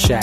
Shack.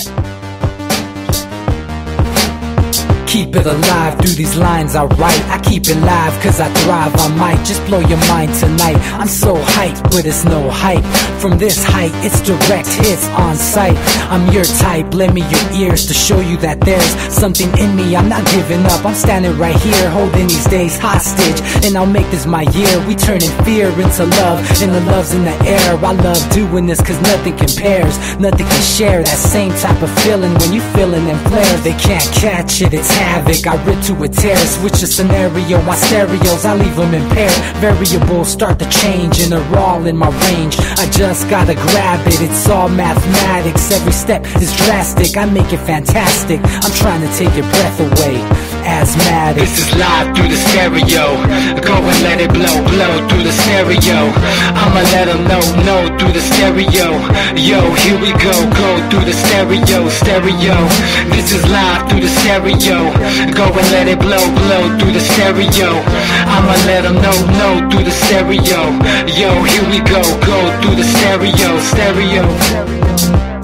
Keep it alive through these lines I write. I keep it live cause I thrive. I might just blow your mind tonight. I'm so hyped, but it's no hype. From this height, it's direct hits on sight. I'm your type, lend me your ears to show you that there's something in me. I'm not giving up, I'm standing right here, holding these days hostage. And I'll make this my year. We turning fear into love, and the love's in the air. I love doing this cause nothing compares. Nothing can share that same type of feeling when you feeling them flares. They can't catch it, it's havoc. I rip to a tear, switch a scenario. My stereos, I leave them impaired. Variables start to change and they're all in my range. I just gotta grab it, it's all mathematics. Every step is drastic, I make it fantastic. I'm trying to take your breath away. Asthmatic. This is live through the stereo. Go and let it blow, blow through the stereo. I'ma let them know through the stereo. Yo, here we go through the stereo, stereo. This is live through the stereo. Go and let it blow, blow through the stereo. I'ma let them know through the stereo. Yo, here we go through the stereo, stereo.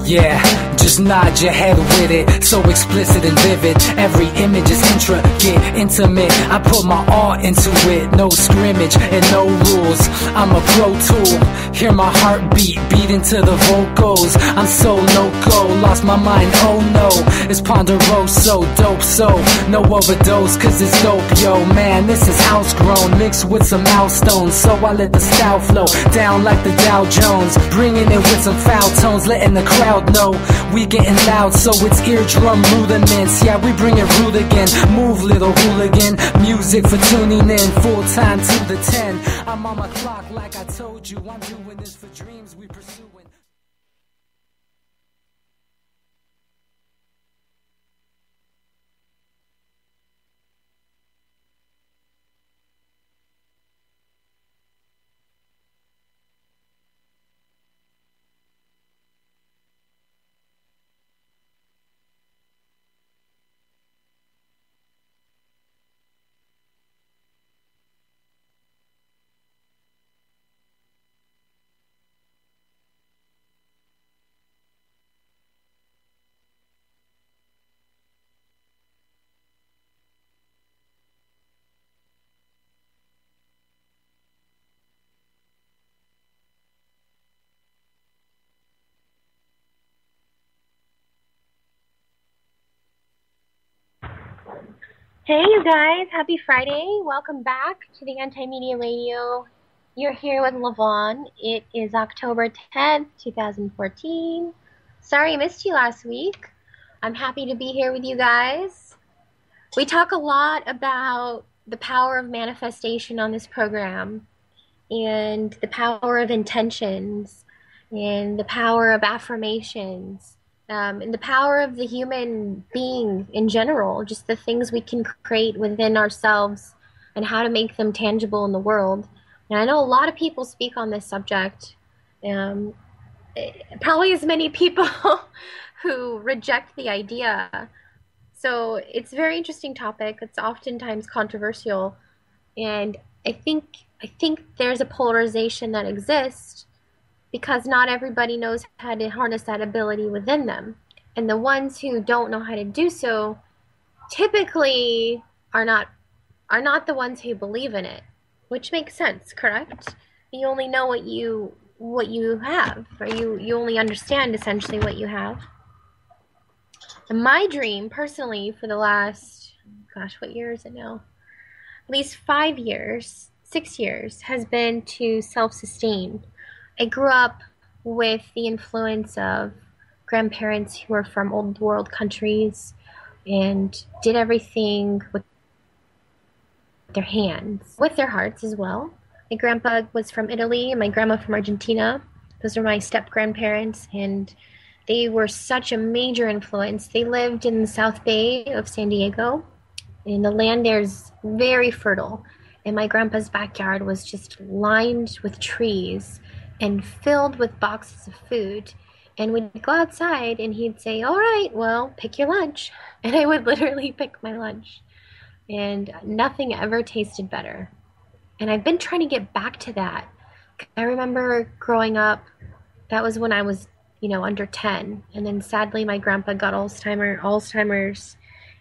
Yeah, just nod your head with it, so explicit and vivid. Every image is intricate, intimate. I put my all into it, no scrimmage and no rules. I'm a pro tool, hear my heartbeat, beat into the vocals. I'm so no-go, lost my mind, oh no. It's Ponderoso, dope, so no overdose, cause it's dope, yo. Man, this is house grown, mixed with some milestones. So I let the style flow down like the Dow Jones, bringing it with some foul tones, letting the crowd know we getting loud, so it's eardrum rudiments. Yeah, we bring it rude again. Move, little hooligan. Music for tuning in, full time to the 10. I'm on my clock like I told you. I'm doing this for dreams we pursuing. Hey you guys, happy Friday. Welcome back to the Anti-Media Radio. You're here with Lavon. It is October 10th, 2014. Sorry I missed you last week. I'm happy to be here with you guys. We talk a lot about the power of manifestation on this program, and the power of intentions, and the power of affirmations. And the power of the human being in general, just the things we can create within ourselves and how to make them tangible in the world. And I know a lot of people speak on this subject, probably as many people who reject the idea. So it's a very interesting topic. It's oftentimes controversial. And I think there's a polarization that exists because not everybody knows how to harness that ability within them. And the ones who don't know how to do so typically are not the ones who believe in it, which makes sense, correct? You only know what you have, or you only understand essentially what you have. And my dream, personally, for the last, what year is it now? At least 5 years, 6 years, has been to self-sustain. I grew up with the influence of grandparents who were from old world countries and did everything with their hands, with their hearts as well. My grandpa was from Italy and my grandma from Argentina. Those are my step-grandparents, and they were such a major influence. They lived in the South Bay of San Diego, and the land there is very fertile. And my grandpa's backyard was just lined with trees and filled with boxes of food. And we'd go outside and he'd say, all right, well, pick your lunch. And I would literally pick my lunch. And nothing ever tasted better. And I've been trying to get back to that. I remember growing up, that was when I was under 10. And then sadly, my grandpa got Alzheimer's,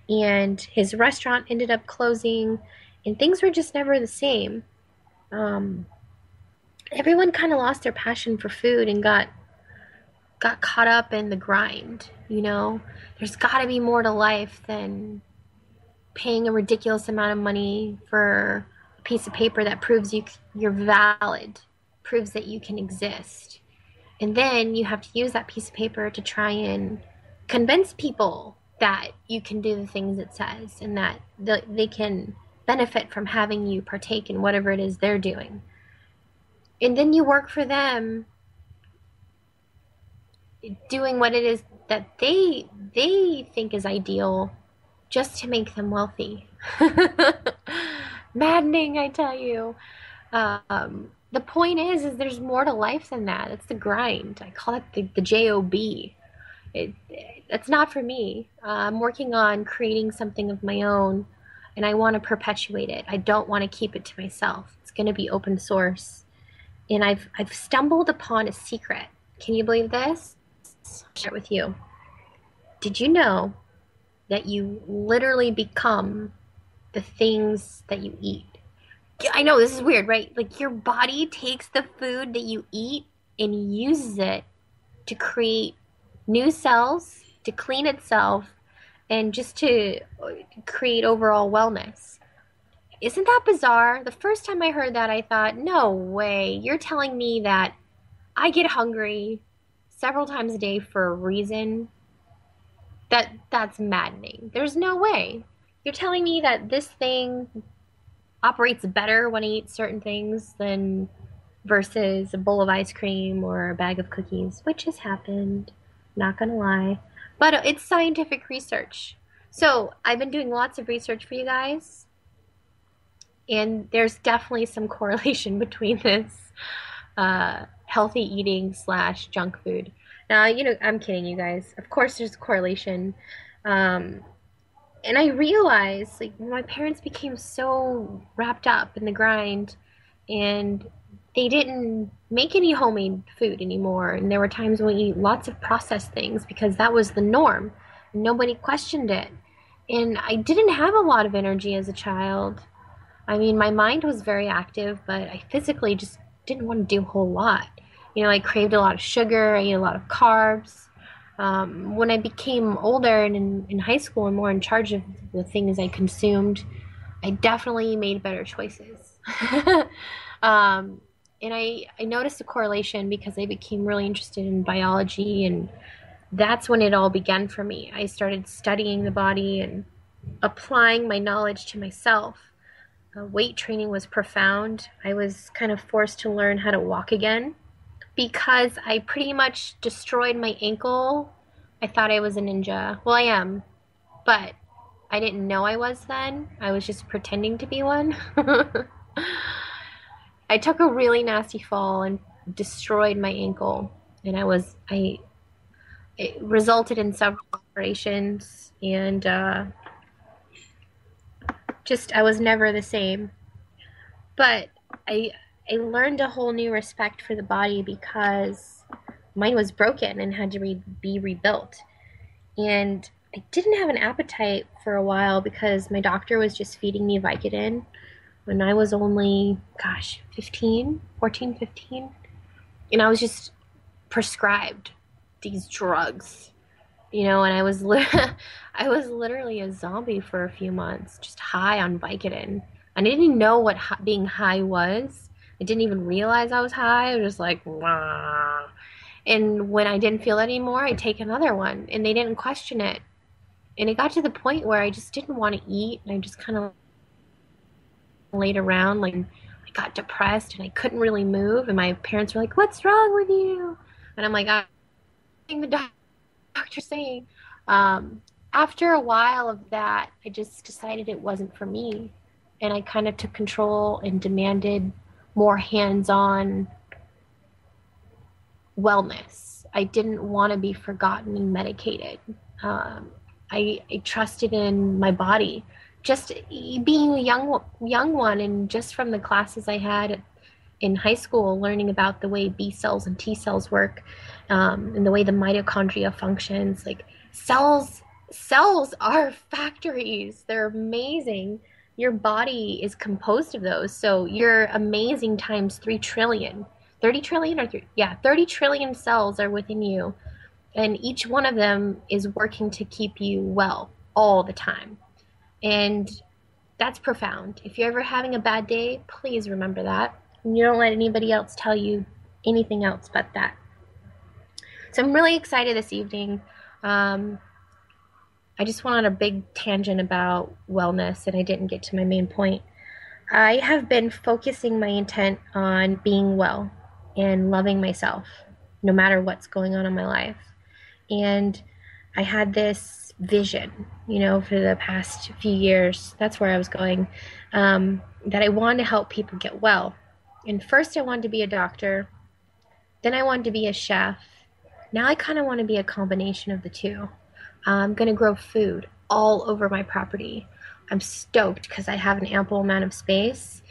and his restaurant ended up closing, and things were just never the same. Um, Everyone kind of lost their passion for food and got caught up in the grind. There's got to be more to life than paying a ridiculous amount of money for a piece of paper that proves you're valid, proves that you can exist. And then you have to use that piece of paper to try and convince people that you can do the things it says and that they can benefit from having you partake in whatever it is they're doing. And then you work for them doing what it is that they think is ideal just to make them wealthy. Maddening, I tell you. The point is there's more to life than that. It's the grind. I call it the job. That's not for me. I'm working on creating something of my own, and I want to perpetuate it. I don't want to keep it to myself. It's going to be open source, and I've stumbled upon a secret. Can you believe this? I'll share it with you. Did you know that you literally become the things that you eat? I know this is weird, right? Like your body takes the food that you eat and uses it to create new cells, to clean itself, and just to create overall wellness. Isn't that bizarre? The first time I heard that, I thought, no way. You're telling me that I get hungry several times a day for a reason? That's maddening. There's no way. You're telling me that this thing operates better when I eat certain things than versus a bowl of ice cream or a bag of cookies, which has happened, not gonna lie. But it's scientific research. So I've been doing lots of research for you guys, and there's definitely some correlation between this healthy eating / junk food. Now, I'm kidding you guys. Of course there's a correlation. And I realized, like, my parents became so wrapped up in the grind, and they didn't make any homemade food anymore. And there were times when we eat lots of processed things because that was the norm. And nobody questioned it. And I didn't have a lot of energy as a child. I mean, my mind was very active, but I physically just didn't want to do a whole lot. I craved a lot of sugar. I ate a lot of carbs. When I became older and in high school and more in charge of the things I consumed, I definitely made better choices. And I noticed a correlation because I became really interested in biology, and that's when it all began for me. I started studying the body and applying my knowledge to myself. Weight training was profound. I was kind of forced to learn how to walk again. Because I pretty much destroyed my ankle, I thought I was a ninja. Well, I am, but I didn't know I was then. I was just pretending to be one. I took a really nasty fall and destroyed my ankle, and it resulted in several operations, and I was never the same. But I learned a whole new respect for the body because mine was broken and had to be rebuilt. And I didn't have an appetite for a while because my doctor was just feeding me Vicodin when I was only, 15. And I was just prescribed these drugs, and I was literally a zombie for a few months, just high on Vicodin. I didn't even know what being high was. I didn't even realize I was high. I was just like, wah. And when I didn't feel it anymore, I'd take another one, and they didn't question it. And it got to the point where I just didn't want to eat, and I just kind of laid around. Like, I got depressed, and I couldn't really move, and my parents were like, "What's wrong with you?" And I'm like, "I'm the doctor's saying." After a while of that, I just decided it wasn't for me, and I kind of took control and demanded more hands-on wellness. I didn't want to be forgotten and medicated. I trusted in my body. Just being a young one, and just from the classes I had in high school learning about the way B cells and T cells work, and the way the mitochondria functions. Like cells are factories. They're amazing. Your body is composed of those. So you're amazing times 3 trillion. 30 trillion or 3, yeah, 30 trillion cells are within you, and each one of them is working to keep you well all the time. And that's profound. If you're ever having a bad day, please remember that. And you don't let anybody else tell you anything else but that. So I'm really excited this evening. I just went on a big tangent about wellness, and I didn't get to my main point. I have been focusing my intent on being well and loving myself, no matter what's going on in my life. And I had this vision, for the past few years, that's where I was going, that I wanted to help people get well. And first I wanted to be a doctor, then I wanted to be a chef. Now I kind of want to be a combination of the two. I'm going to grow food all over my property. I'm stoked because I have an ample amount of space.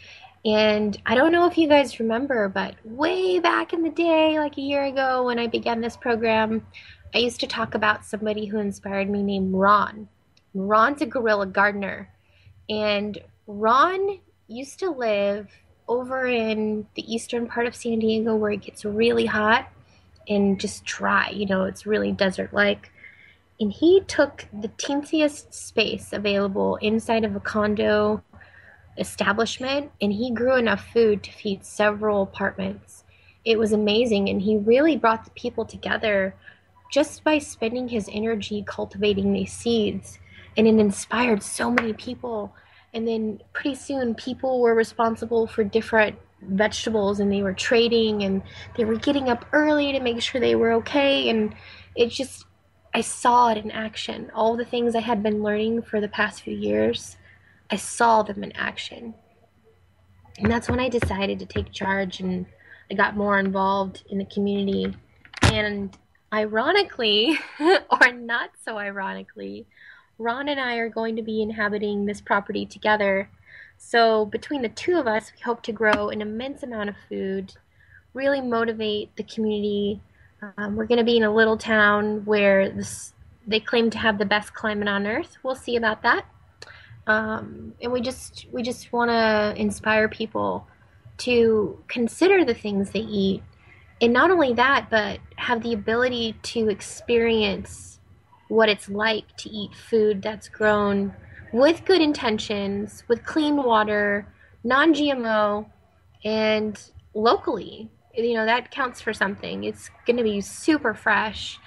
And I don't know if you guys remember, but way back in the day, like a year ago when I began this program, I used to talk about somebody who inspired me named Ron. Ron's a guerrilla gardener. And Ron used to live over in the eastern part of San Diego where it gets really hot and just dry. It's really desert-like. And he took the teensiest space available inside of a condo establishment, and he grew enough food to feed several apartments. It was amazing, and he really brought the people together just by spending his energy cultivating these seeds, and it inspired so many people. And then pretty soon people were responsible for different vegetables, and they were trading, and they were getting up early to make sure they were okay. And I saw it in action. All the things I had been learning for the past few years, I saw them in action. And that's when I decided to take charge, and I got more involved in the community. And ironically, or not so ironically, Ron and I are going to be inhabiting this property together. So between the two of us, we hope to grow an immense amount of food, really motivate the community. We're going to be in a little town where they claim to have the best climate on earth. We'll see about that. And we just want to inspire people to consider the things they eat. And not only that, but have the ability to experience what it's like to eat food that's grown with good intentions, with clean water, non-GMO, and locally. That counts for something. It's going to be super fresh.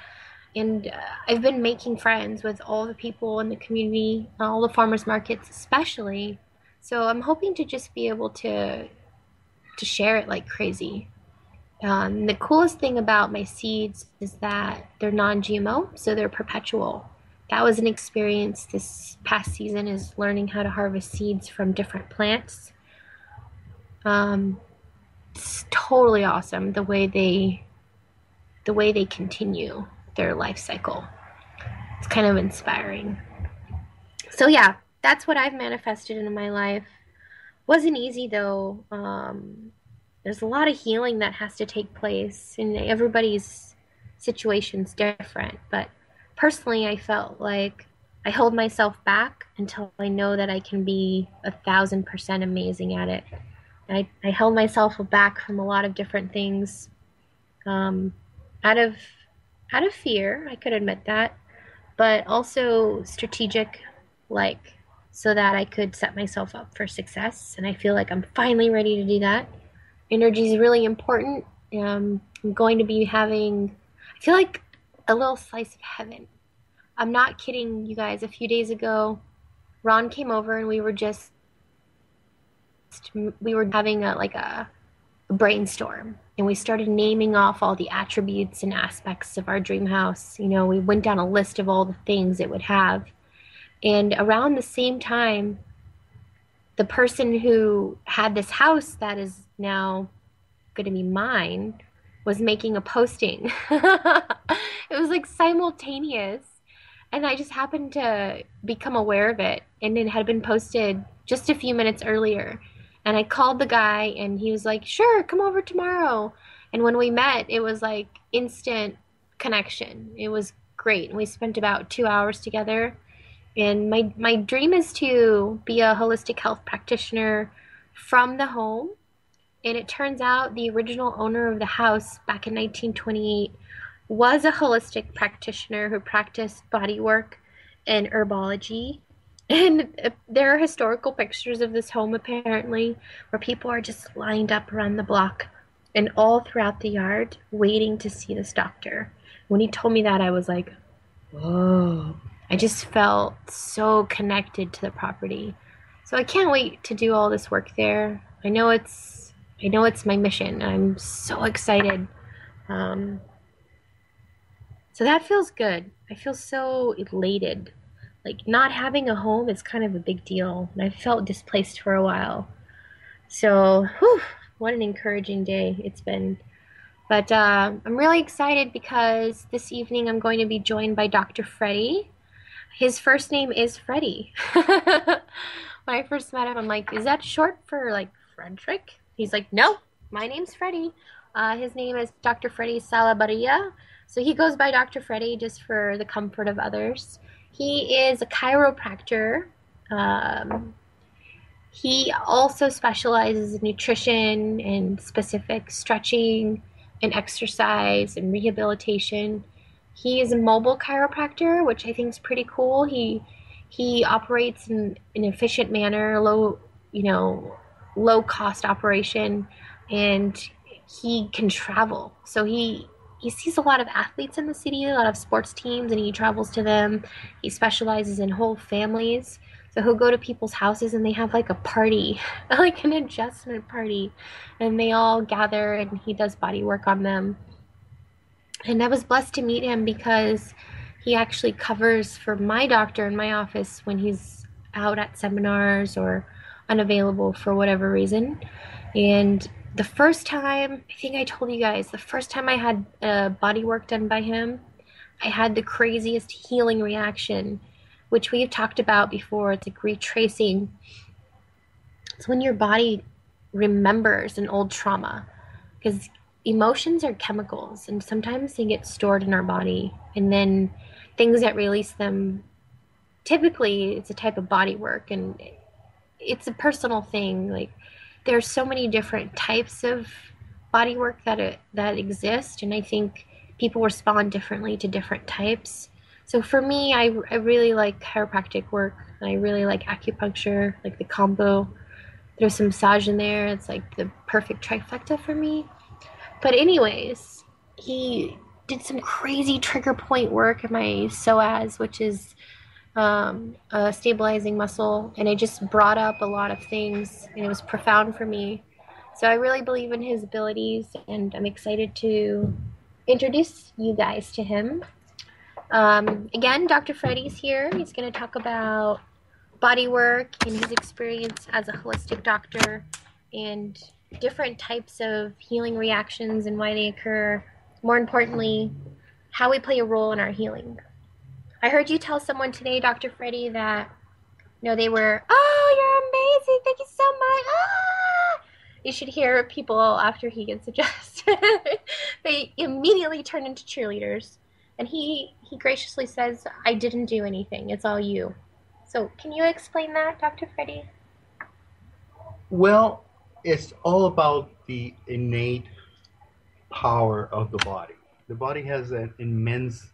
And I've been making friends with all the people in the community, all the farmers markets especially. So I'm hoping to just be able to share it like crazy. The coolest thing about my seeds is that they're non-GMO, so they're perpetual. That was an experience this past season, is learning how to harvest seeds from different plants. It's totally awesome the way they continue their life cycle. It's kind of inspiring. So yeah, that's what I've manifested in my life. Wasn't easy though. There's a lot of healing that has to take place, and everybody's situation's different. But personally, I felt like I hold myself back until I know that I can be 1,000% amazing at it. I held myself back from a lot of different things, out of fear. I could admit that, but also strategic, so that I could set myself up for success. And I feel like I'm finally ready to do that. Energy is really important. I'm going to be having, I feel like, a little slice of heaven. I'm not kidding, you guys. A few days ago, Ron came over and we were having a brainstorm, and we started naming off all the attributes and aspects of our dream house. We went down a list of all the things it would have. And around the same time, the person who had this house that is now going to be mine was making a posting. It was like simultaneous. And I just happened to become aware of it, and it had been posted just a few minutes earlier. And I called the guy, and he was like, "Sure, come over tomorrow." And when we met, it was like instant connection. It was great. And we spent about 2 hours together. And my dream is to be a holistic health practitioner from the home. And it turns out the original owner of the house back in 1928 was a holistic practitioner who practiced body work and herbology. And there are historical pictures of this home apparently where people are just lined up around the block and all throughout the yard waiting to see this doctor. When he told me that, I was like, whoa. I just felt so connected to the property. So I can't wait to do all this work there. I know it's my mission. I'm so excited. Um, so that feels good. I feel so elated. Like not having a home is kind of a big deal, and I felt displaced for a while. So, whew, what an encouraging day it's been. But I'm really excited because this evening I'm going to be joined by Dr. Freddie. His first name is Freddie. When I first met him, I'm like, is that short for like Frederick? He's like, no, my name's Freddie. His name is Dr. Freddie Salabaria. So he goes by Dr. Freddie just for the comfort of others. He is a chiropractor. Um, he also specializes in nutrition and specific stretching and exercise and rehabilitation. He is a mobile chiropractor, which I think is pretty cool. He operates in an efficient manner, low cost operation, and he can travel. So he sees a lot of athletes in the city, a lot of sports teams, and he travels to them. He specializes in whole families. So he'll go to people's houses and they have like a party, like an adjustment party, and they all gather and he does body work on them. And I was blessed to meet him because he actually covers for my doctor in my office when he's out at seminars or unavailable for whatever reason. And the first time, I think I told you guys, the first time I had body work done by him, I had the craziest healing reaction, which we've talked about before. It's like retracing. It's when your body remembers an old trauma, because emotions are chemicals and sometimes they get stored in our body, and then things that release them, typically it's a type of body work, and it's a personal thing. Like there's so many different types of body work that exist, and I think people respond differently to different types. So for me, I really like chiropractic work, and I really like acupuncture, like the combo. There's some massage in there. It's like the perfect trifecta for me. But anyways, he did some crazy trigger point work in my psoas, which is a stabilizing muscle, and it just brought up a lot of things, and it was profound for me. So I really believe in his abilities, and I'm excited to introduce you guys to him. Again, Dr. Freddie's here. He's going to talk about body work and his experience as a holistic doctor and different types of healing reactions and why they occur. More importantly, how we play a role in our healing. I heard you tell someone today, Dr. Freddie, that they were, oh, you're amazing, thank you so much. Ah! You should hear people after he gets adjusted. They immediately turn into cheerleaders. And he graciously says, I didn't do anything. It's all you. So can you explain that, Dr. Freddie? Well, it's all about the innate power of the body. The body has an immense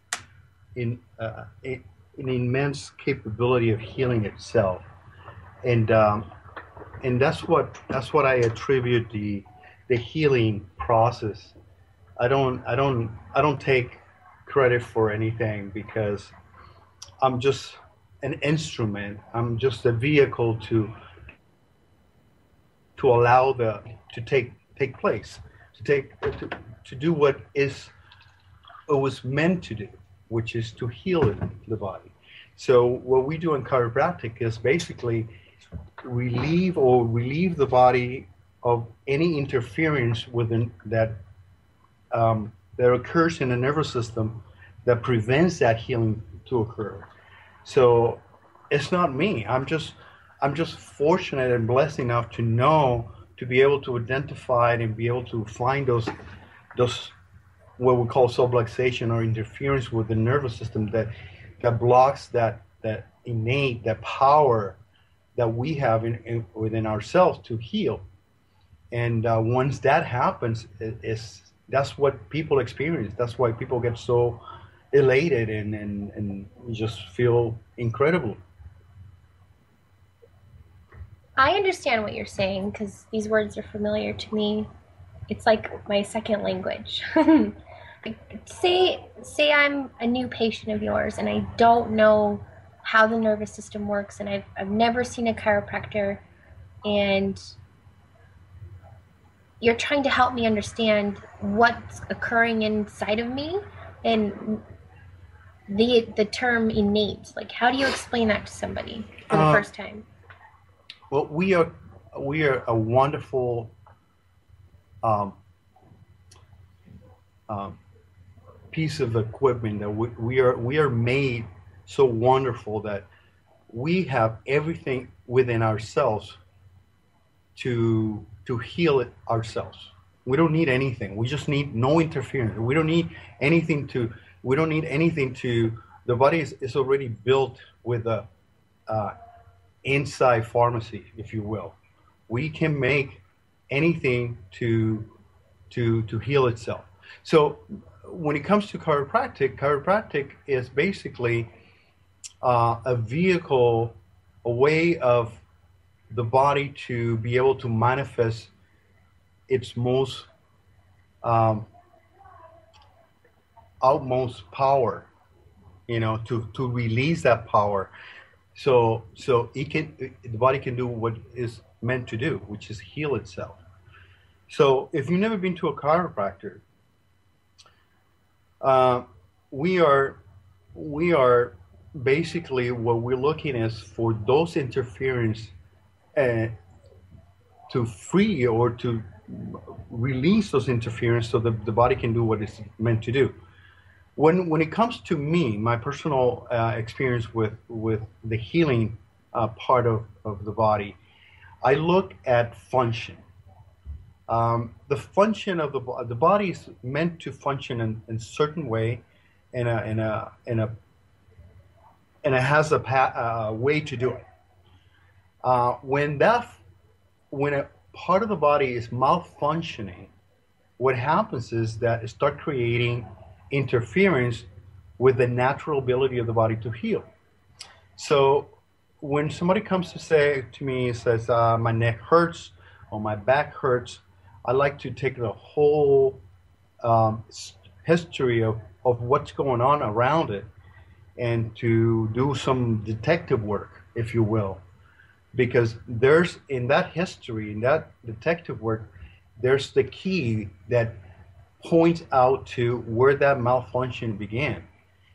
capability of healing itself, and that's what I attribute the healing process. I don't take credit for anything, because I'm just an instrument. I'm just a vehicle to allow to take place, to do what it was meant to do, which is to heal the body. So what we do in chiropractic is basically relieve the body of any interference within that occurs in the nervous system that prevents that healing to occur. So it's not me. I'm just fortunate and blessed enough to know, to be able to identify it and be able to find those what we call subluxation or interference with the nervous system that blocks that innate, that power that we have within ourselves to heal. And once that happens, that's what people experience. That's why people get so elated and just feel incredible. I understand what you're saying because these words are familiar to me. It's like my second language. Say I'm a new patient of yours and I don't know how the nervous system works, and I've never seen a chiropractor, and you're trying to help me understand what's occurring inside of me, and the term innate, like how do you explain that to somebody for the first time? Well, we are a wonderful piece of equipment that we are made so wonderful that we have everything within ourselves to heal it ourselves. We don't need anything. We just need no interference. We don't need anything to. The body is already built with a inside pharmacy, if you will. We can make anything to heal itself. So when it comes to chiropractic is basically a vehicle, a way of the body to be able to manifest its most outmost power, to release that power, so the body can do what is meant to do, which is heal itself. So if you've never been to a chiropractor, we are basically, what we're looking is for those interference to free or to release those interference so that the body can do what it's meant to do. When it comes to me, my personal experience with the healing part of the body, I look at function. The function of the body is meant to function in a certain way, and it has a way to do it. When a part of the body is malfunctioning, what happens is that it starts creating interference with the natural ability of the body to heal. So when somebody comes to me and says, my neck hurts or my back hurts, I like to take the whole history of what's going on around it and to do some detective work, if you will. Because there's, in that history, in that detective work, there's the key that points out to where that malfunction began.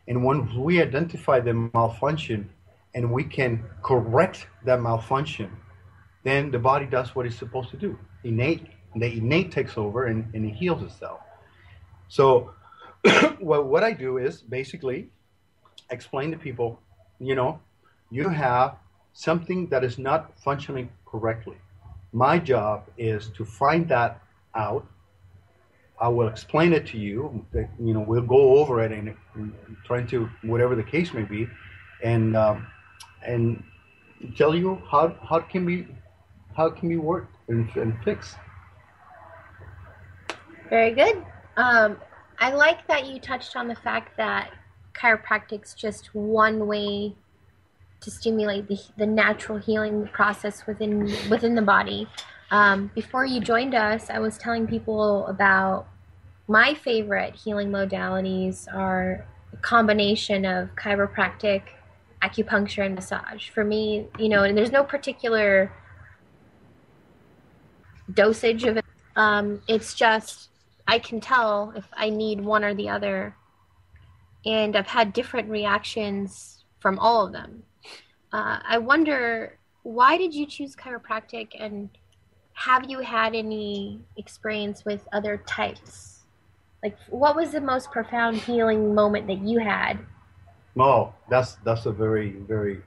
And when we identify the malfunction and we can correct that malfunction, then the body does what it's supposed to do. The innate takes over and it heals itself. So what I do is basically explain to people, you have something that is not functioning correctly. My job is to find that out. I will explain it to you. We'll go over it and trying to, whatever the case may be, and tell you how it can be worked and fixed. Very good. I like that you touched on the fact that chiropractic's just one way to stimulate the natural healing process within the body. Before you joined us, I was telling people about my favorite healing modalities are a combination of chiropractic, acupuncture, and massage. For me, and there's no particular dosage of it. It's just I can tell if I need one or the other, and I've had different reactions from all of them. I wonder, why did you choose chiropractic, and have you had any experience with other types? Like, what was the most profound healing moment that you had? Oh, that's a very, very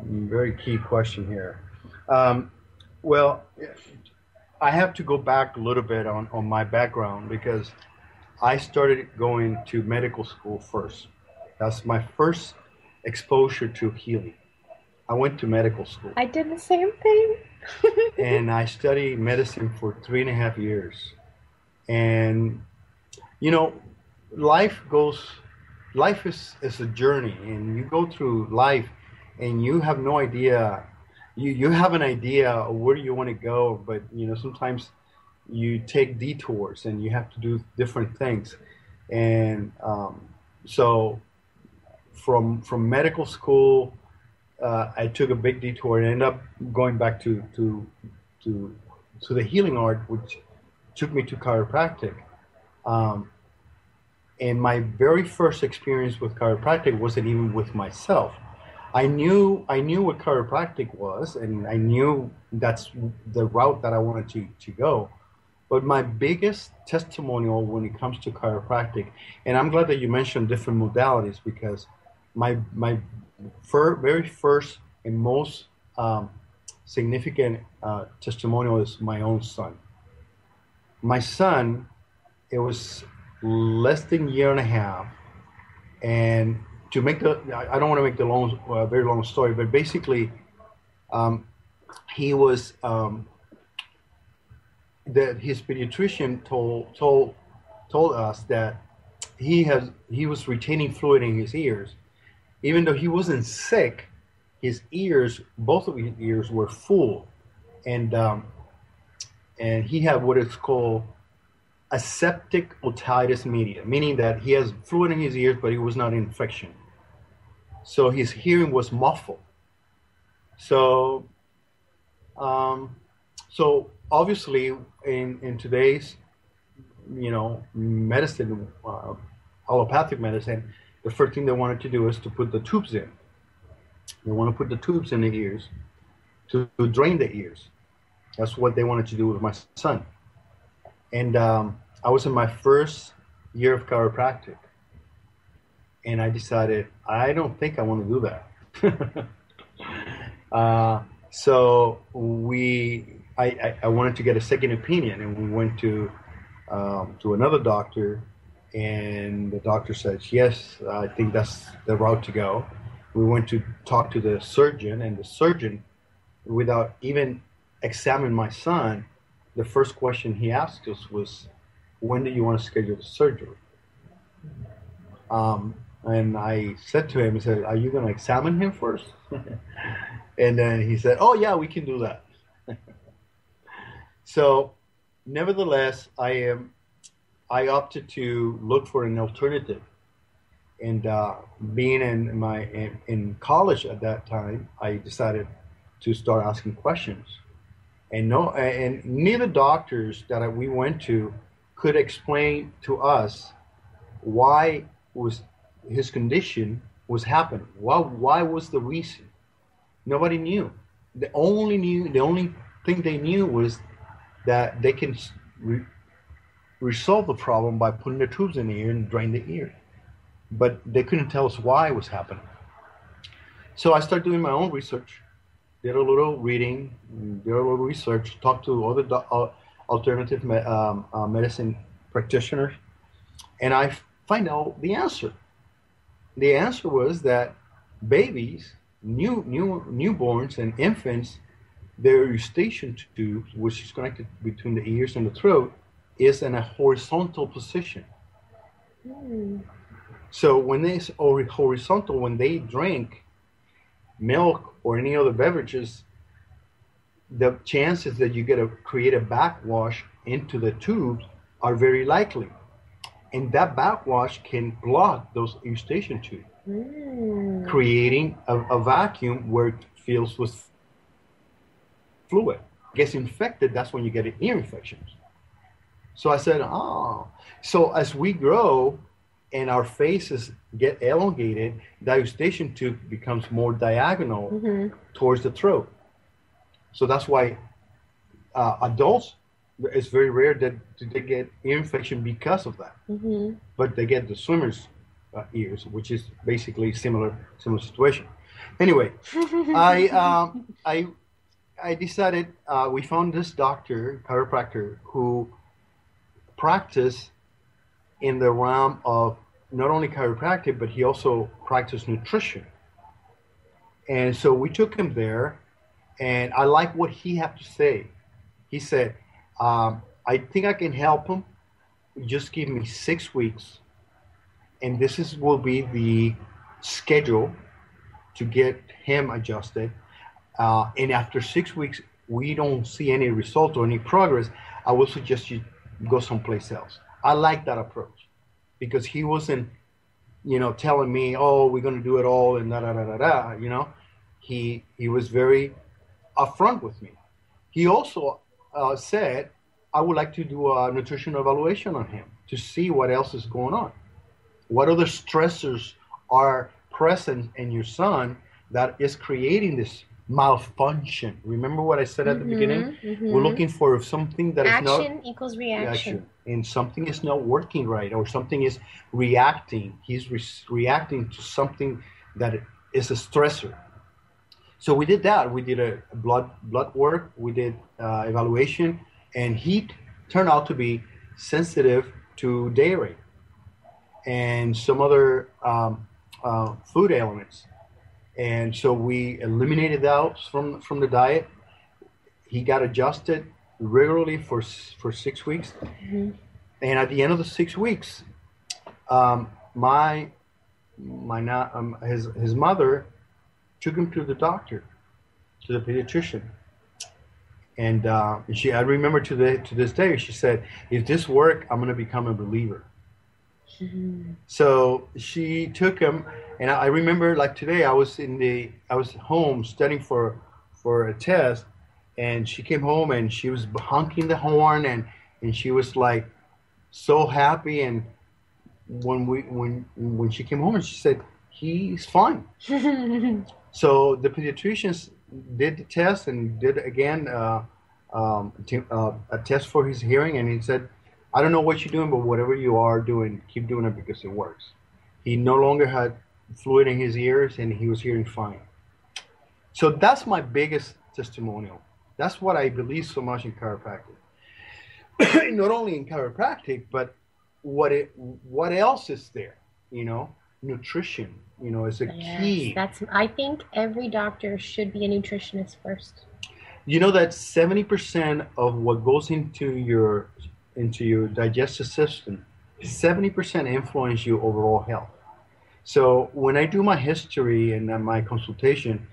Very key question here. Um, well, I have to go back a little bit on my background because I started going to medical school first. That's my first exposure to healing. I went to medical school I did the same thing. and I studied medicine for 3.5 years. And you know, life goes, life is a journey, and you go through life, and you have no idea. You have an idea of where you want to go, but you know sometimes you take detours and you have to do different things. And so from medical school, I took a big detour and ended up going back to to the healing art, which took me to chiropractic. Um, and my very first experience with chiropractic wasn't even with myself. I knew what chiropractic was, and I knew that's the route that I wanted to go. But my biggest testimonial when it comes to chiropractic, and I'm glad that you mentioned different modalities because my very first and most significant testimonial is my own son. My son, it was less than a year and a half, and to make the, I don't want to make the long, very long story, but basically, um, he was that his pediatrician told us that he was retaining fluid in his ears, even though he wasn't sick. His ears, both of his ears, were full, and he had what is called aseptic otitis media, meaning that he has fluid in his ears, but it was not an infection. So his hearing was muffled. So, so obviously, in today's, medicine, allopathic medicine, the first thing they wanted to do is to put the tubes in. They want to put the tubes in the ears to drain the ears. That's what they wanted to do with my son. And I was in my first year of chiropractic, and I decided I don't think I want to do that. So I wanted to get a second opinion, and we went to another doctor, and the doctor said, yes, I think that's the route to go. We went to talk to the surgeon, and the surgeon, without even examining my son, the first question he asked us was, when do you want to schedule the surgery? And I said to him, he said, are you going to examine him first? And then he said, oh, yeah, we can do that. So, nevertheless, I opted to look for an alternative. And being in college at that time, I decided to start asking questions. And neither doctors that we went to could explain to us why was his condition was happening. Why was the reason? Nobody knew. The only thing they knew was that they can resolve the problem by putting the tubes in the ear and drain the ear. But they couldn't tell us why it was happening. So I started doing my own research, did a little reading, did a little research, talked to other alternative medicine practitioners, and I find out the answer. The answer was that babies, newborns and infants, their eustachian tube, which is connected between the ears and the throat, is in a horizontal position. Mm. So when it's horizontal, when they drink milk or any other beverages, the chances that you create a backwash into the tubes are very likely. And that backwash can block those eustachian tubes, creating a vacuum where it fills with fluid. Gets infected, that's when you get ear infections. So I said, oh. So as we grow and our faces get elongated, the eustachian tube becomes more diagonal towards the throat. So that's why adults, it's very rare that they get ear infection because of that. But they get the swimmer's ears, which is basically similar situation. Anyway, I decided we found this doctor, chiropractor, who practiced in the realm of not only chiropractic, but he also practiced nutrition. And so we took him there, and I like what he had to say. He said, I think I can help him. Just give me 6 weeks, and will be the schedule to get him adjusted. And after 6 weeks, we don't see any result or any progress, I will suggest you go someplace else. I like that approach because he wasn't, telling me, oh, we're going to do it all and da da da da da. He was very upfront with me. He also said, I would like to do a nutrition evaluation on him to see what else is going on. What other stressors are present in your son that is creating this malfunction? Remember what I said at the beginning? Mm-hmm. We're looking for something that action is not action equals reaction. And something is not working right, or something is reacting. He's reacting to something that is a stressor. So we did that. We did a blood work. We did evaluation, and he turned out to be sensitive to dairy and some other food elements. And so we eliminated those from the diet. He got adjusted regularly for 6 weeks. Mm-hmm. And at the end of the 6 weeks, his mother took him to the doctor, to the pediatrician. And I remember to this day, she said, if this works, I'm going to become a believer. Mm-hmm. So she took him, and I remember like today, I was home studying for a test, and she came home and she was honking the horn, and she was like so happy. And when she came home, and she said, he's fine. So the pediatricians did the test and did again a test for his hearing, and he said, I don't know what you're doing, but whatever you are doing, keep doing it because it works. He no longer had fluid in his ears, and he was hearing fine. So that's my biggest testimonial. That's what I believe so much in chiropractic. Not only in chiropractic, but what else is there? Nutrition. Is a key. I think every doctor should be a nutritionist first. That 70% of what goes into your digestive system, 70% influence your overall health. So when I do my history and my consultation,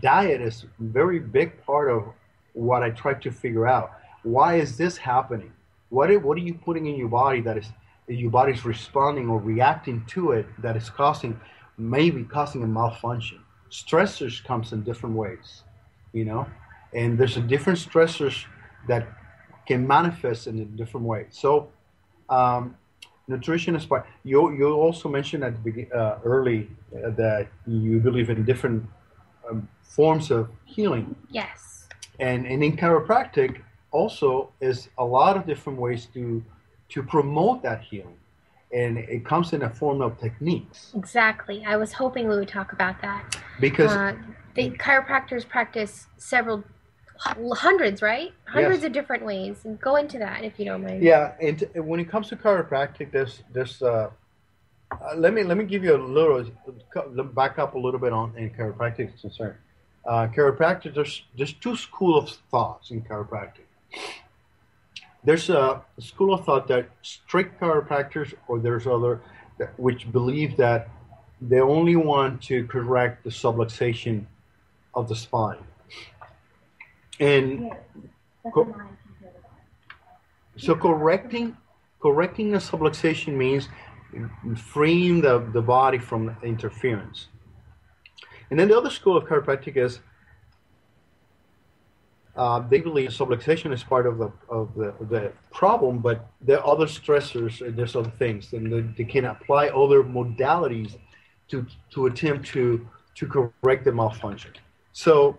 diet is a very big part of what I try to figure out. Why is this happening? What are you putting in your body that your body's responding or reacting to it that is maybe causing a malfunction? Stressors comes in different ways, and there's a different stressors that can manifest in a different way. So nutrition is part. You also mentioned at the early that you believe in different forms of healing. Yes. And in chiropractic also is a lot of different ways to promote that healing. And it comes in a form of techniques. Exactly. I was hoping we would talk about that. Because the chiropractors practice hundreds, right? Hundreds Yes. of different ways. And go into that if you don't mind. Yeah, and when it comes to chiropractic, there's let me give you a little back up a little bit in chiropractic is concerned. Chiropractic, there's two schools of thoughts in chiropractic. There's a school of thought that strict chiropractors, or there's other which believe that they only want to correct the subluxation of the spine. And so correcting the subluxation means freeing the body from interference. And then the other school of chiropractic is they believe subluxation is part of the problem, but there are other stressors and there's other things, and they can apply other modalities to attempt to correct the malfunction. So,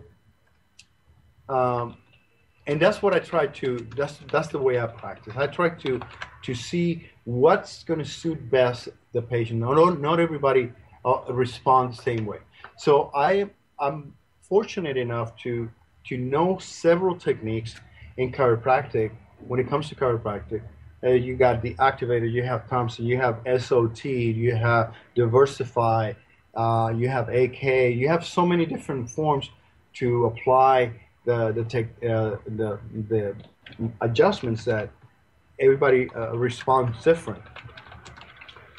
and that's what I try to. That's the way I practice. I try to see what's going to suit best the patient. Not everybody respond the same way. So I'm fortunate enough to know several techniques in chiropractic. When it comes to chiropractic, you got the activator, you have Thompson, you have SOT, you have Diversify, you have AK, you have so many different forms to apply the adjustments that everybody responds different.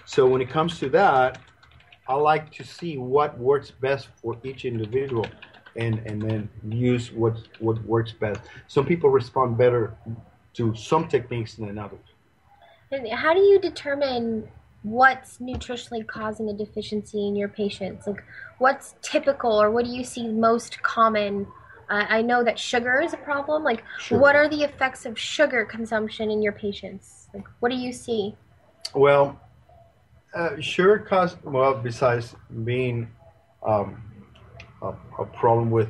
So when it comes to that, I like to see what works best for each individual, and then use what works best. Some people respond better to some techniques than others. And how do you determine what's nutritionally causing a deficiency in your patients? Like, what's typical, or what do you see most common? I know that sugar is a problem. Like, what are the effects of sugar consumption in your patients? Like, what do you see? Well, sugar causes, well, besides being a problem with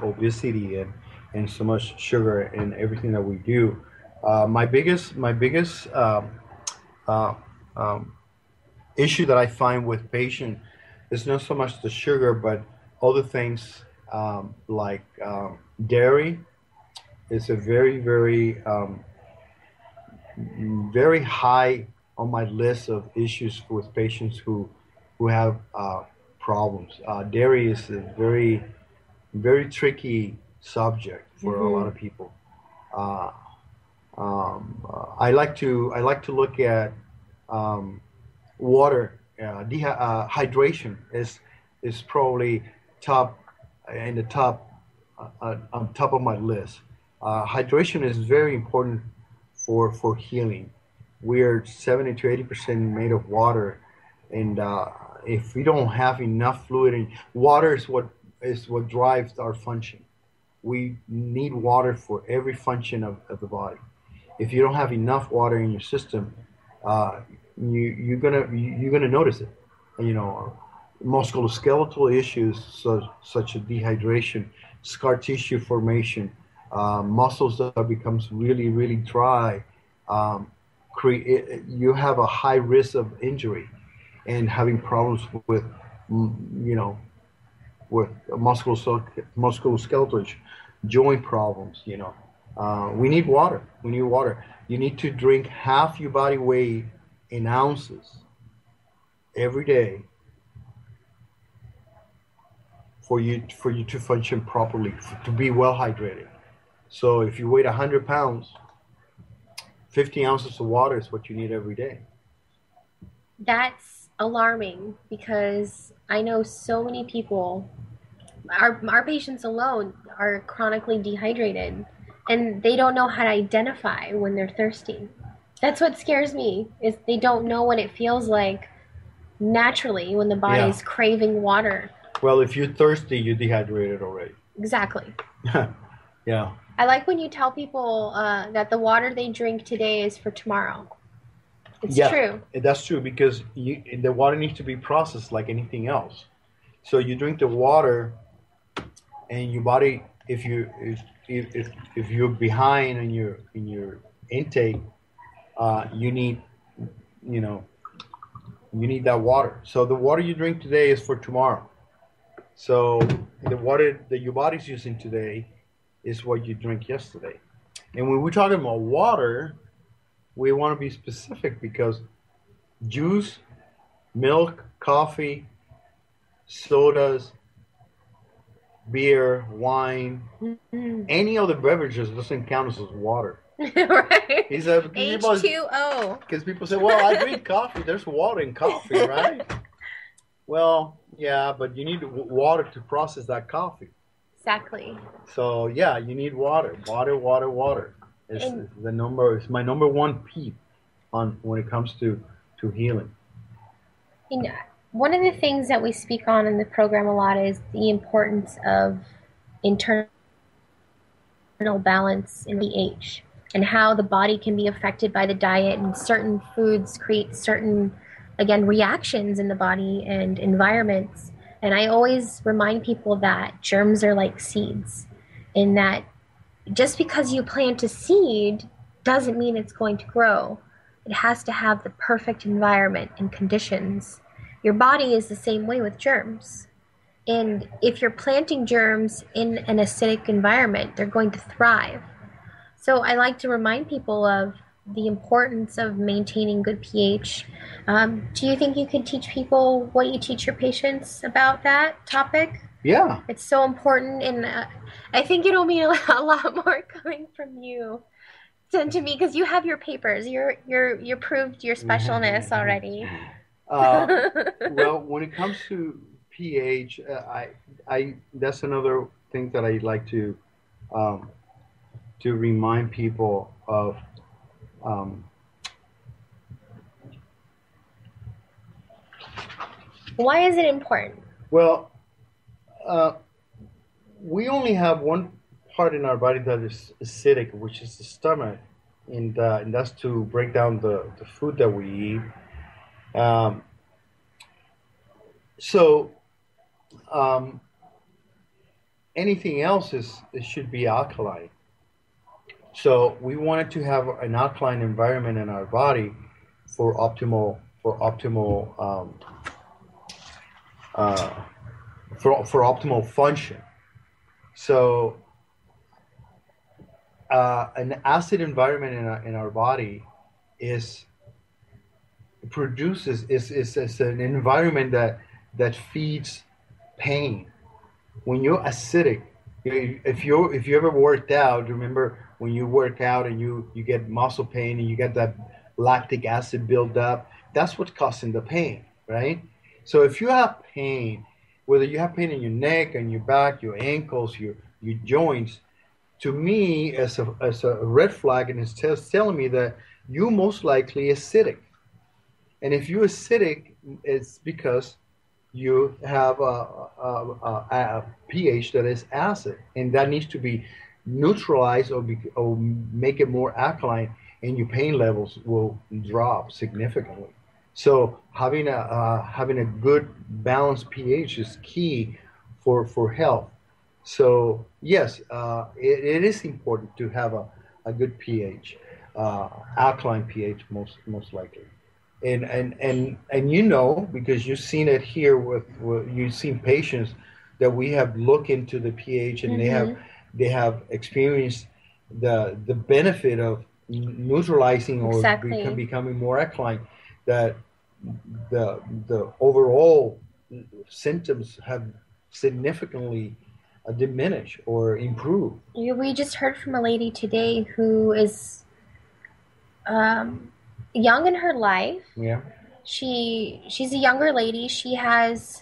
obesity and so much sugar in everything that we do. My biggest issue that I find with patient is not so much the sugar, but other things like dairy is a very high on my list of issues with patients who have problems. Dairy is a very tricky subject for a lot of people. I like to look at water. Hydration is probably top on top of my list. Hydration is very important for healing. We're 70 to 80% made of water, and if we don't have enough fluid, and water is what drives our function. We need water for every function of the body. If you don't have enough water in your system, you're gonna notice it. You know, musculoskeletal issues such as dehydration, scar tissue formation, muscles that becomes really dry. You have a high risk of injury and having problems with musculoskeletal joint problems. We need water. You need to drink half your body weight in ounces every day for you to function properly, to be well hydrated. So if you weigh 100 pounds, 50 ounces of water is what you need every day. That's alarming, because I know so many people, our patients alone, are chronically dehydrated, and they don't know how to identify when they're thirsty. That's what scares me, is they don't know what it feels like naturally when the body's craving water. Well, if you're thirsty, you're dehydrated already. Exactly. Yeah. I like when you tell people that the water they drink today is for tomorrow. It's true. That's true, because the water needs to be processed like anything else. So you drink the water, and your body, if you're behind in your intake, you need that water. So the water you drink today is for tomorrow. So the water that your body's using today is what you drank yesterday. And when we're talking about water, we want to be specific, because juice, milk, coffee, sodas, beer, wine, any other beverages doesn't count as water. Right. H2O. Because people say, well, I drink coffee. There's water in coffee, right? Well, yeah, but you need water to process that coffee. Exactly. So, yeah, you need water. Water. It's my number one peep when it comes to healing. One of the things that we speak on in the program a lot is the importance of internal balance in pH, and how the body can be affected by the diet, and certain foods create certain, again, reactions in the body and environments. And I always remind people that germs are like seeds, in that just because you plant a seed doesn't mean it's going to grow. It has to have the perfect environment and conditions. your body is the same way with germs. And if you're planting germs in an acidic environment, they're going to thrive. So I like to remind people of the importance of maintaining good pH. Do you think you could teach people what you teach your patients about that topic? Yeah. It's so important, and I think it'll mean a lot more coming from you than to me, because you have your papers. You're proved your specialness already. Well, when it comes to pH, I that's another thing that I like to remind people of. Why is it important? Well, we only have one part in our body that is acidic, which is the stomach, and that's to break down the food that we eat. So anything else it should be alkaline. So we wanted to have an alkaline environment in our body for optimal function. So an acid environment in our body is an environment that feeds pain. When you're acidic, if you ever worked out, remember when you work out and you get muscle pain and you get that lactic acid build up, that's what's causing the pain, right? So if you have pain, whether you have pain in your neck and your back, your ankles, your joints, to me as a red flag, and it's telling me that you most likely acidic. And if you're acidic, it's because you have a pH that is acid, and that needs to be neutralized or make it more alkaline, and your pain levels will drop significantly. So having a good balanced pH is key for health. So yes, it is important to have a good pH, alkaline pH most likely. And you know, because you've seen it here with you've seen patients that we have looked into the pH, and they have experienced the benefit of neutralizing or becoming more alkaline, that the overall symptoms have significantly diminished or improved. We just heard from a lady today who is young in her life. Yeah. She's a younger lady. She has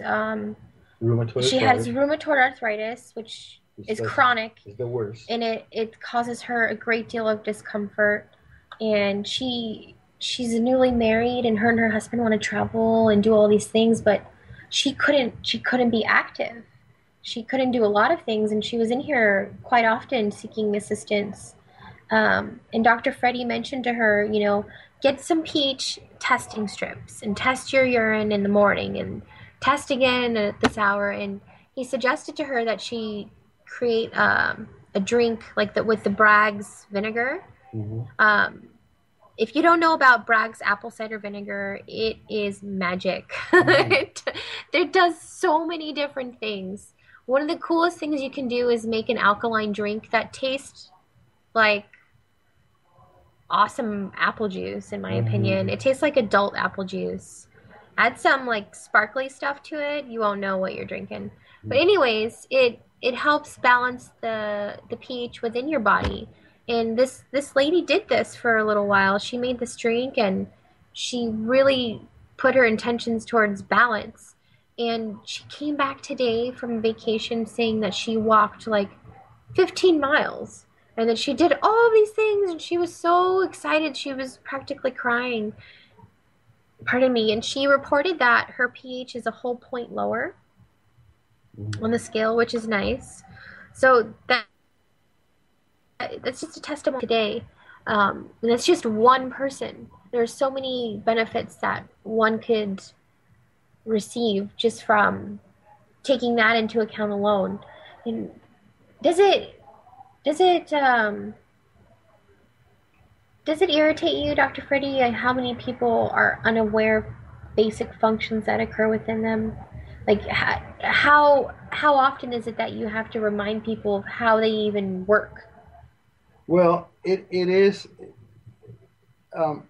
rheumatoid arthritis, which is chronic. It's the worst. And it causes her a great deal of discomfort. And she's newly married, and her husband want to travel and do all these things, but she couldn't be active. She couldn't do a lot of things, and she was in here quite often seeking assistance. And Dr. Freddie mentioned to her, get some pH testing strips and test your urine in the morning and test again at this hour. And he suggested to her that she create a drink like that with the Bragg's vinegar. Mm-hmm. If you don't know about Bragg's apple cider vinegar, it is magic. Mm-hmm. It does so many different things. One of the coolest things you can do is make an alkaline drink that tastes like awesome apple juice, in my opinion. It tastes like adult apple juice. Add some like sparkly stuff to it, you won't know what you're drinking. But anyways, it helps balance the pH within your body. And this lady did this for a little while. She made this drink, and she really put her intentions towards balance. And she came back today from vacation saying that she walked like 15 miles. And that she did all of these things, and she was so excited. She was practically crying. Pardon me. And she reported that her pH is a whole point lower on the scale, which is nice. So that's just a testimony today. And it's just one person. There's so many benefits that one could receive just from taking that into account alone. And does it irritate you, Dr. Freddie, how many people are unaware basic functions that occur within them? Like how often is it that you have to remind people of how they even work? Well, it is. Um,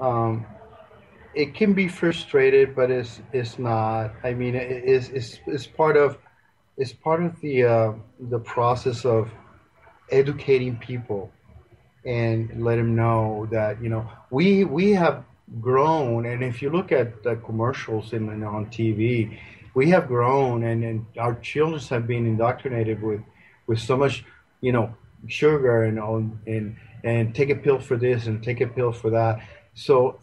um, it can be frustrated, but it's not. I mean, it's part of the process of educating people and let them know that we have grown. And if you look at the commercials and on TV, we have grown, and our children have been indoctrinated with so much you know sugar and take a pill for this and take a pill for that. So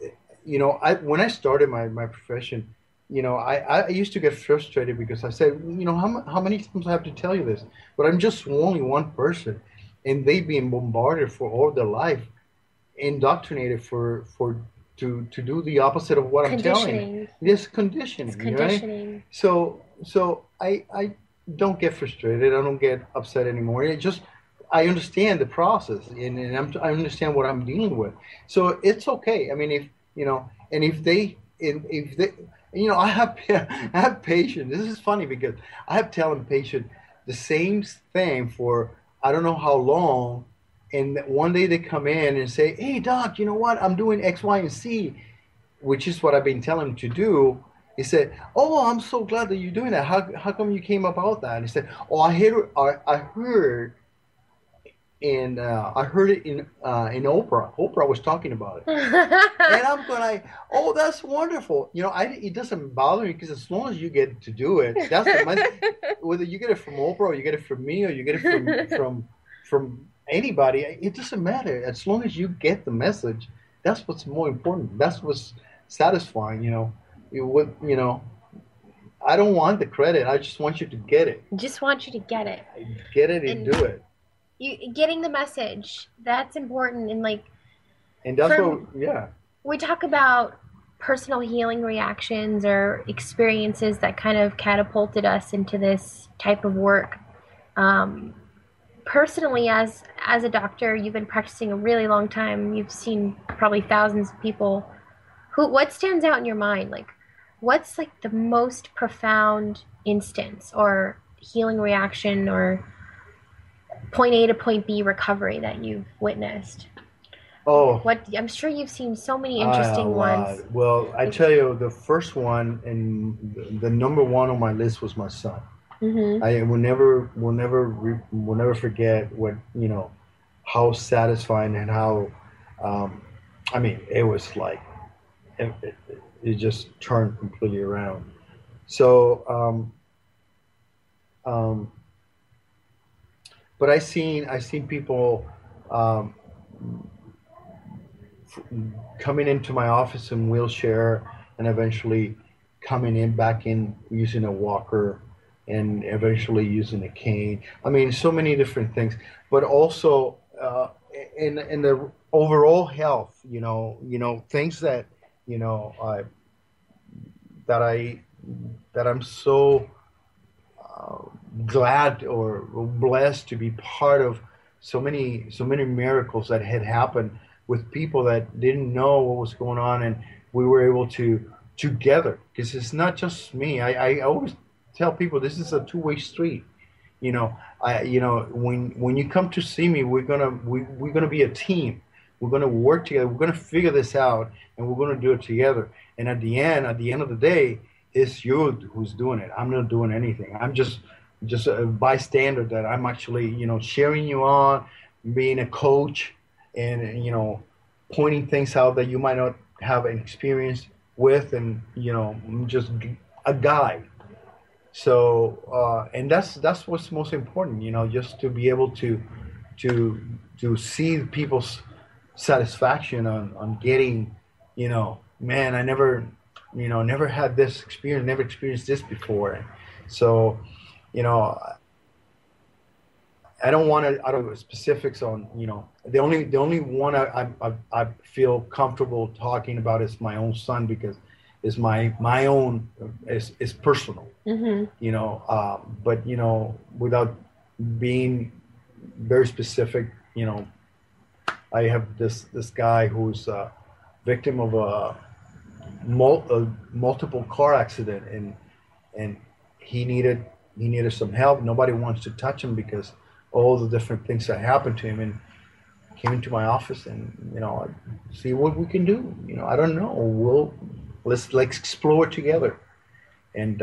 I when I started my profession, I used to get frustrated because I said, how many times I have to tell you this? But I'm just only one person, and they've been bombarded for all their life, indoctrinated to do the opposite of what I'm telling them. Conditioning. This It's conditioning, right? conditioning. So I don't get frustrated. I don't get upset anymore. It just I understand the process, and I understand what I'm dealing with. So it's okay. I mean, and if they, I have I have patients. This is funny because I have telling patients the same thing for I don't know how long, and one day they come in and say, "Hey, doc, you know what? I'm doing X, Y, and Z," which is what I've been telling him to do. He said, "Oh, I'm so glad that you're doing that. How come you came about that?" And he said, "Oh, I heard I heard it in Oprah. Oprah was talking about it." And I'm going like, "Oh, that's wonderful." It doesn't bother me because as long as you get to do it, that's the message. Whether you get it from Oprah or you get it from me or you get it from anybody, it doesn't matter. As long as you get the message, that's what's more important. That's what's satisfying. I don't want the credit. I just want you to get it. Just want you to get it. Get it and And do it. you getting the message, that's important. And like And that's for yeah. we talk about personal healing reactions or experiences that kind of catapulted us into this type of work. Um, Personally, as a doctor, you've been practicing a really long time. You've seen probably thousands of people. What stands out in your mind? Like, what's like the most profound instance or healing reaction or point A to point B recovery that you've witnessed? Oh, What I'm sure you've seen so many a interesting ones. lot. Well, I tell you, the first one and the number one on my list was my son. Mm-hmm. I will never forget how satisfying and how, I mean, it was like it just turned completely around. So, um, but I seen people um, coming into my office in wheelchair and eventually coming in back in using a walker and eventually using a cane. I mean, so many different things, but also in the overall health, things that you know I that I that I'm so uh, glad or blessed to be part of so many miracles that had happened with people that didn't know what was going on, and we were able to together, because it's not just me. I always tell people this is a two-way street. When you come to see me, we're gonna be a team. We're gonna work together. We're gonna figure this out, and we're gonna do it together. And at the end of the day, it's you who's doing it. I'm not doing anything. I'm just a bystander that I'm actually, cheering you on, being a coach, and pointing things out that you might not have an experience with, and just a guide. So and that's what's most important, just to be able to see people's satisfaction on getting, man, I never had this experience, never experienced this before. So, you know, I don't want to. I don't know specifics on. The only one I feel comfortable talking about is my own son, because it's my own is personal. Mm-hmm. But without being very specific, I have this guy who's victim of a multiple car accident, and he needed some help. Nobody wants to touch him because all the different things that happened to him, and came into my office, and see what we can do. I don't know. Let's explore together, and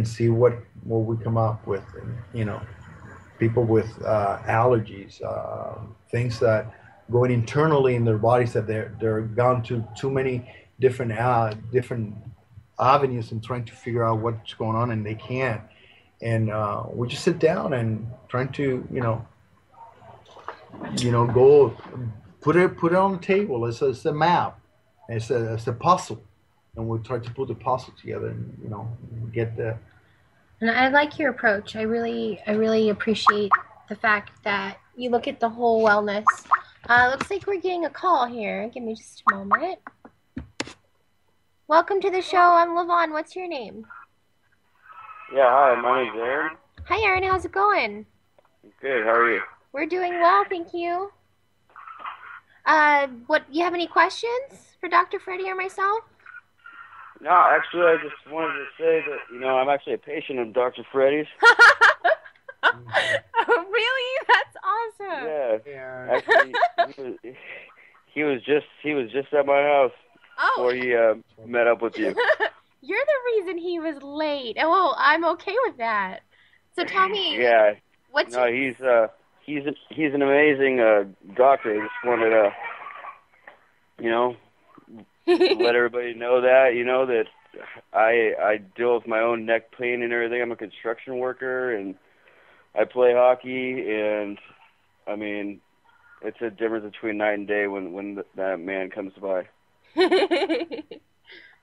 see what we come up with. And, people with allergies, things that going internally in their bodies, that they're gone to too many different avenues and trying to figure out what's going on, and they can't. And we just sit down and trying to go put it on the table. It's a map. It's a puzzle, and we try to put the puzzle together and get the. And I like your approach. I really appreciate the fact that you look at the whole wellness. Looks like we're getting a call here. Give me just a moment. Welcome to the show. I'm Levon. What's your name? Yeah, hi. My name's Aaron. Hi, Aaron. How's it going? Good. How are you? We're doing well, thank you. You have any questions for Dr. Freddie or myself? No, actually, I just wanted to say that, I'm actually a patient of Dr. Freddie's. Oh, really? That's awesome. Yeah. Actually, he was just at my house before he met up with you. You're the reason he was late. Oh, I'm okay with that. So tell me. Yeah. He's an amazing doctor. I just wanted to, let everybody know that, that I deal with my own neck pain and everything. I'm a construction worker, and I play hockey, and, I mean, it's a difference between night and day when that man comes by.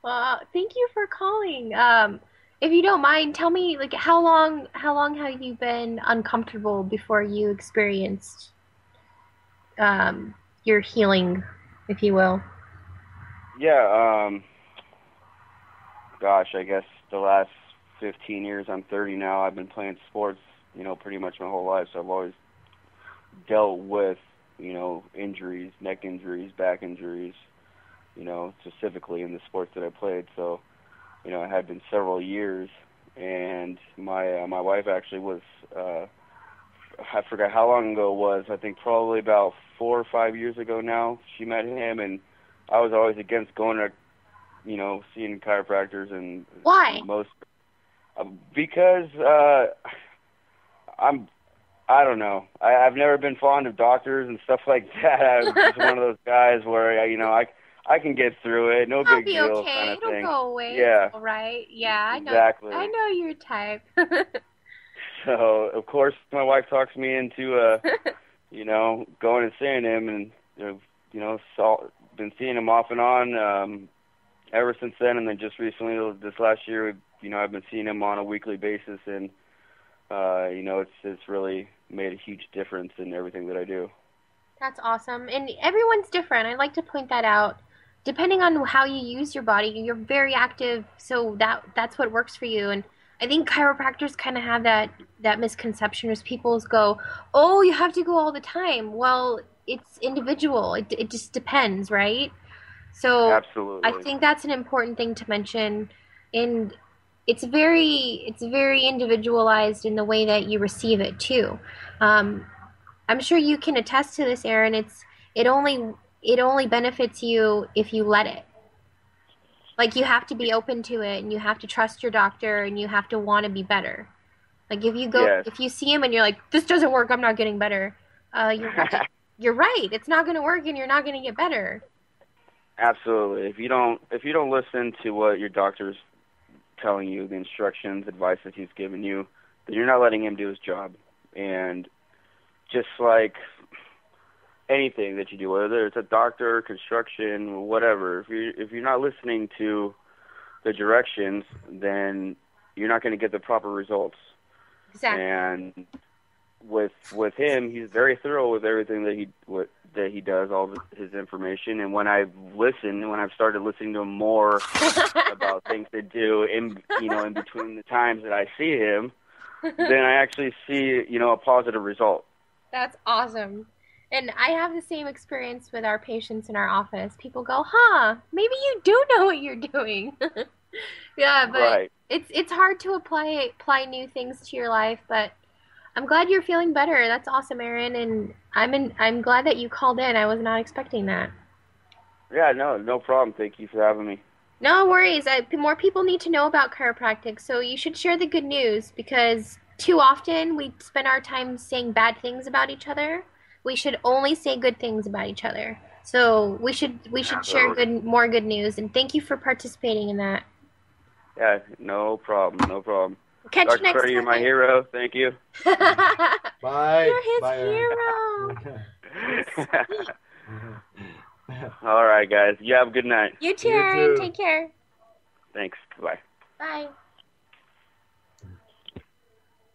Well, thank you for calling. If you don't mind, tell me, how long have you been uncomfortable before you experienced your healing, if you will? Yeah, gosh, I guess the last 15 years. I'm 30 now. I've been playing sports, pretty much my whole life, so I've always dealt with, injuries, neck injuries, back injuries, specifically in the sports that I played. So, it had been several years, and my wife actually was, I forgot how long ago it was. I think probably about 4 or 5 years ago now. She met him, and I was always against going to, seeing chiropractors. And why? Because I don't know. I've never been fond of doctors and stuff like that. I'm just one of those guys where I can get through it. No big deal. Okay. Kind of It'll thing. go away. Yeah. All right. Yeah, I know. Exactly. I know your type. So of course my wife talks me into going and seeing him, and been seeing him off and on ever since then. And then just recently, this last year, I've been seeing him on a weekly basis, and it's really made a huge difference in everything that I do. That's awesome. And everyone's different. I'd like to point that out. Depending on how you use your body, you're very active, so that's what works for you. And I think chiropractors kind of have that misconception, as people go, oh, you have to go all the time. Well, it's individual. It just depends, right? So absolutely. I think that's an important thing to mention. And it's very individualized in the way that you receive it too. I'm sure you can attest to this, Aaron. It only benefits you if you let it. You have to be open to it, and you have to trust your doctor, and you have to want to be better. If you see him and you're like, this doesn't work, I'm not getting better. You're right. It's not going to work, and you're not going to get better. Absolutely. If you don't listen to what your doctor's telling you, the instructions, advice that he's giving you, then you're not letting him do his job. And just like anything that you do, whether it's a doctor, construction, whatever, if you're not listening to the directions, then you're not going to get the proper results. Exactly. And with him, he's very thorough with everything that he does, all of his information. And when I've started listening to him more about things to do in between the times that I see him, then I actually see a positive result. That's awesome. And I have the same experience with our patients in our office. People go, huh, maybe you do know what you're doing. Yeah, but Right. it's hard to apply new things to your life, but I'm glad you're feeling better. That's awesome, Aaron, and I'm glad that you called in. I was not expecting that. Yeah, no problem. Thank you for having me. No worries. More people need to know about chiropractic, so you should share the good news because too often we spend our time saying bad things about each other. We should only say good things about each other. So we should share more good news, and thank you for participating in that. Yeah, no problem. Catch Dr. you next Freddie, you're time. my hero. Thank you. Bye. You're his Bye, Aaron. hero. All right, guys. You have a good night. You too, You Aaron. too. Take care. Thanks. Bye. Bye.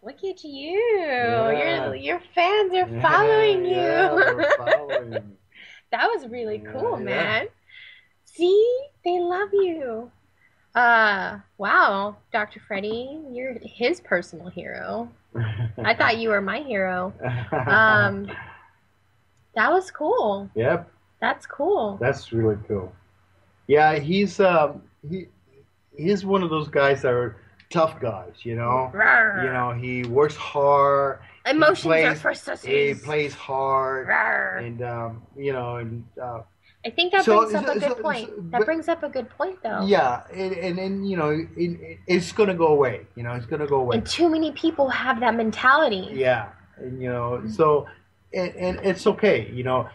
Look at you. Yeah. Your fans are following you. Yeah, we're following. That was really cool, Yeah. man. See? They love you. Wow, Dr. Freddie, you're his personal hero. I thought you were my hero. That was cool. Yep, That's cool. that's really cool. Yeah, he's one of those guys that are tough guys, you know. Rawr. You know, he works hard. Emotions are plays- for He sissies. plays hard, Rawr. and you know, and I think that So- brings up a so- good point. so- That but- brings up a good point, though. yeah, and you know, it's gonna go away. You know, it's gonna go away. And too many people have that mentality. Yeah, and, you know, so and it's okay. You know,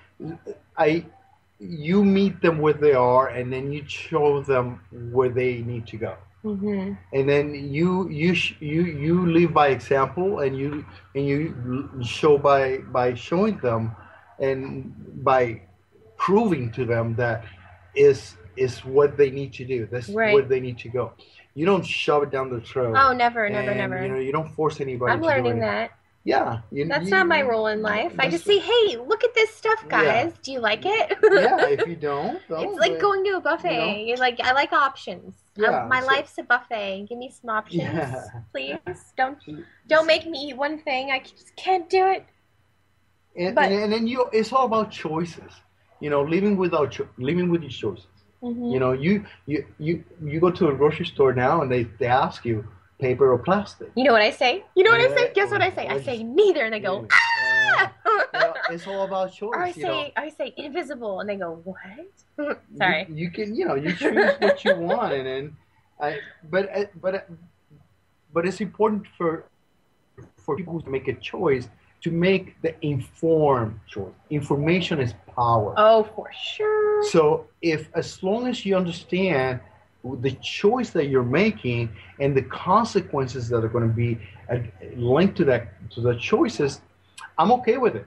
you meet them where they are, and then you show them where they need to go. Mm-hmm. And then you live by example, and you show by showing them, and by proving to them that is what they need to do. That's Right. where they need to go. You don't shove it down their throat. Oh, never. and, You know, you don't force anybody. I'm to do learning anything. that. Yeah, That's not my role in life. I just say, hey, look at this stuff, guys. Yeah. Do you like it? Yeah, if you don't, It's like going to a buffet. You're like, I like options. Yeah, My so- life's a buffet. Give me some options, Yeah. please. Don't make me eat one thing. I just can't do it. And, But- and then it's all about choices. You know, living with your choices. Mm-hmm. You know, you go to a grocery store now, and they ask you paper or plastic. You know what I say? You know what I Yeah, say? Guess what I say? I say neither, and they go, You know, it's all about choice. or you know. I say invisible, and they go, what? Sorry. You can, you know, you choose what you want, and then but it's important for people to make a choice, to make the informed choice. Information is power. Oh, for sure. So as long as you understand the choice that you're making and the consequences that are going to be linked to the choices, I'm okay with it,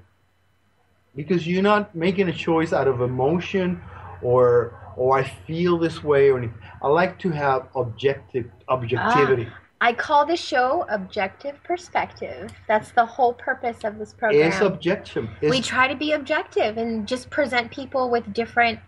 because you're not making a choice out of emotion or I feel this way or anything. I like to have objectivity. I call the show Objective Perspective. That's the whole purpose of this program. It's objective. We try to be objective and just present people with different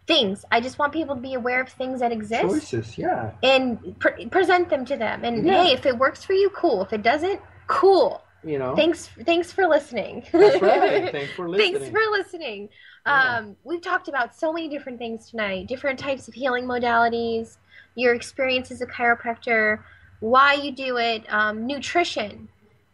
things. I just want people to be aware of things that exist choices, yeah. and present them to them. And Yeah. hey, if it works for you, cool. If it doesn't, cool. You know. Thanks for listening. That's right. Thanks for listening. Thanks for listening. Yeah. We've talked about so many different things tonight, different types of healing modalities, your experience as a chiropractor, why you do it, nutrition.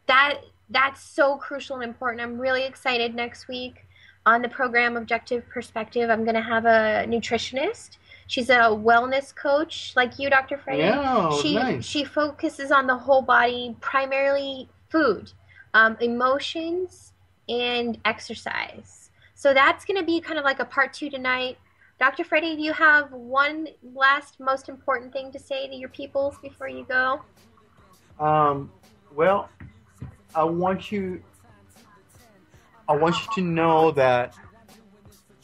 That's so crucial and important. I'm really excited next week on the program Objective Perspective. I'm going to have a nutritionist. She's a wellness coach like you, Dr. Freddie. Yeah, nice. She focuses on the whole body, primarily food, emotions, and exercise. So that's going to be kind of like a part 2 tonight. Dr. Freddie, do you have one last most important thing to say to your peoples before you go? Well, I want you to know that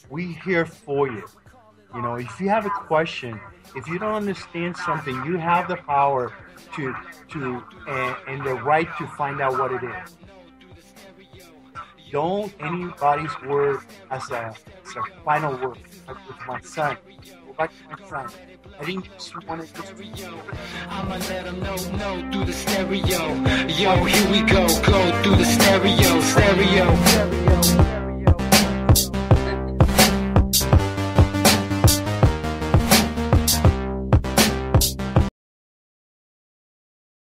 we're here for you. You know, if you have a question, if you don't understand something, you have the power and the right to find out what it is. Don't anybody's word as a final word. Like with my son. Go back to my son. I didn't just want to just I'ma let them know through the stereo. Yo, here we go through the stereo.